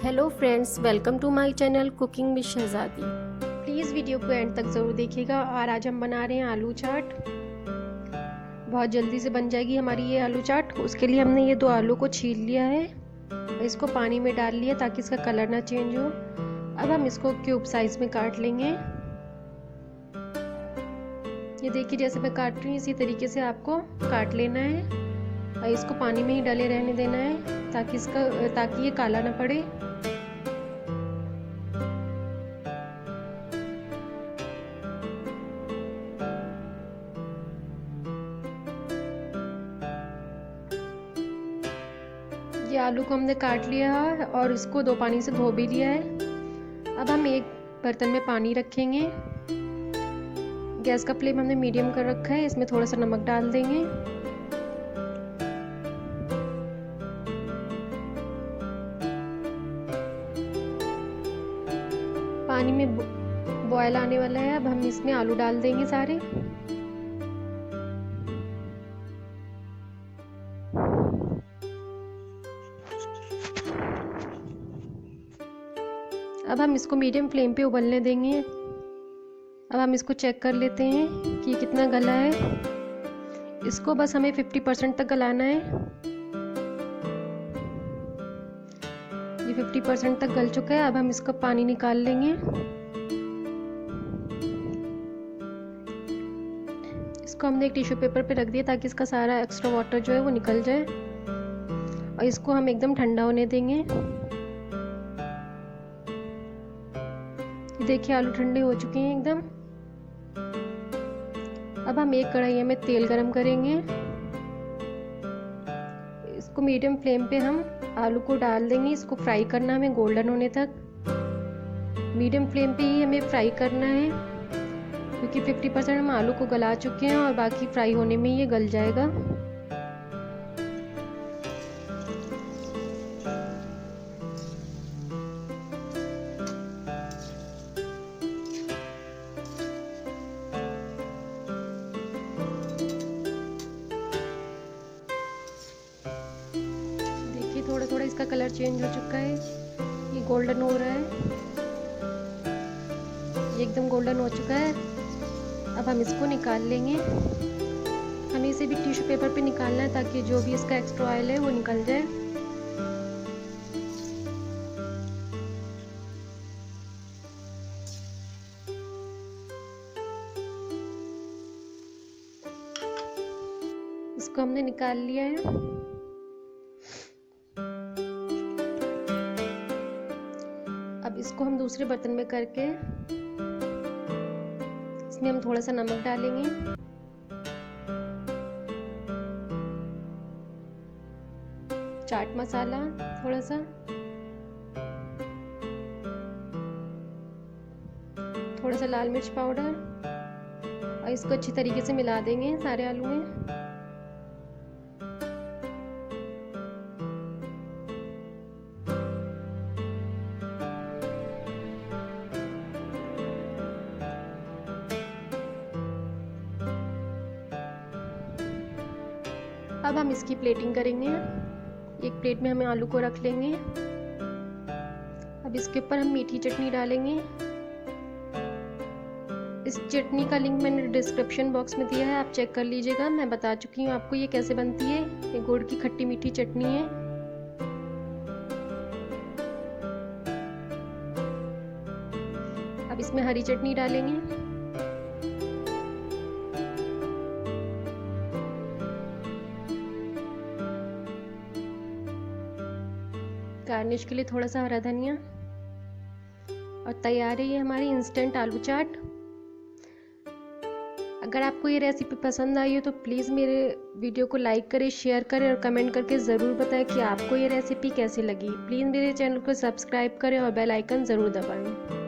Hello friends, welcome to my channel cooking with Shahzadi. Please video को end तक ज़रूर देखिएगा। और आज हम बना रहे हैं आलू चाट। बहुत जल्दी से बन जाएगी हमारी ये आलू चाट। उसके लिए हमने ये 2 आलू को छील लिया है, इसको पानी में डाल लिया ताकि इसका कलर ना चेंज हो। अब हम इसको क्यूब साइज में काट लेंगे। ये देखिए, जैसे मैं काट रही हूँ इसी तरीके से आपको काट लेना है और इसको पानी में ही डले रहने देना है ताकि ये काला ना पड़े। ये आलू को हमने काट लिया है और इसको 2 पानी से धो भी लिया है। अब हम एक बर्तन में पानी रखेंगे। गैस का फ्लेम हमने मीडियम कर रखा है। इसमें थोड़ा सा नमक डाल देंगे। पानी में बॉयल आने वाला है। अब हम इसमें आलू डाल देंगे सारे। अब हम इसको मीडियम फ्लेम पे उबलने देंगे। अब हम इसको चेक कर लेते हैं कि कितना गला है। इसको बस हमें 50% तक गलाना है। ये 50% तक गल चुका है। अब हम इसका पानी निकाल लेंगे। इसको हमने एक टिश्यू पेपर पे रख दिया ताकि इसका सारा एक्स्ट्रा वाटर जो है वो निकल जाए। और इसको हम एकदम ठंडा होने देंगे। देखिए, आलू ठंडे हो चुके हैं एकदम। अब हम एक कढ़ाई में तेल गरम करेंगे। इसको मीडियम फ्लेम पे हम आलू को डाल देंगे। इसको फ्राई करना है हमें गोल्डन होने तक। मीडियम फ्लेम पे ही हमें फ्राई करना है क्योंकि 50% हम आलू को गला चुके हैं और बाकी फ्राई होने में ये गल जाएगा। थोड़ा थोड़ा इसका कलर चेंज हो चुका है। ये गोल्डन हो रहा है। ये एकदम गोल्डन हो चुका है। अब हम इसको निकाल लेंगे। हमें इसे भी टिश्यू पेपर पे निकालना है ताकि जो भी इसका एक्स्ट्रा ऑयल है वो निकल जाए। इसको हमने निकाल लिया है। अब इसको हम दूसरे बर्तन में करके इसमें हम थोड़ा सा नमक डालेंगे। चाट मसाला थोड़ा सा लाल मिर्च पाउडर और इसको अच्छी तरीके से मिला देंगे सारे आलू में। अब हम इसकी प्लेटिंग करेंगे। एक प्लेट में हमें आलू को रख लेंगे। अब इसके ऊपर हम मीठी चटनी डालेंगे। इस चटनी का लिंक मैंने डिस्क्रिप्शन बॉक्स में दिया है, आप चेक कर लीजिएगा। मैं बता चुकी हूँ आपको ये कैसे बनती है। ये गुड़ की खट्टी मीठी चटनी है। अब इसमें हरी चटनी डालेंगे। गार्निश के लिए थोड़ा सा हरा धनिया। और तैयार है ये हमारी इंस्टेंट आलू चाट। अगर आपको ये रेसिपी पसंद आई हो तो प्लीज़ मेरे वीडियो को लाइक करें, शेयर करें और कमेंट करके ज़रूर बताएं कि आपको ये रेसिपी कैसी लगी। प्लीज़ मेरे चैनल को सब्सक्राइब करें और बेल आइकन ज़रूर दबाएं।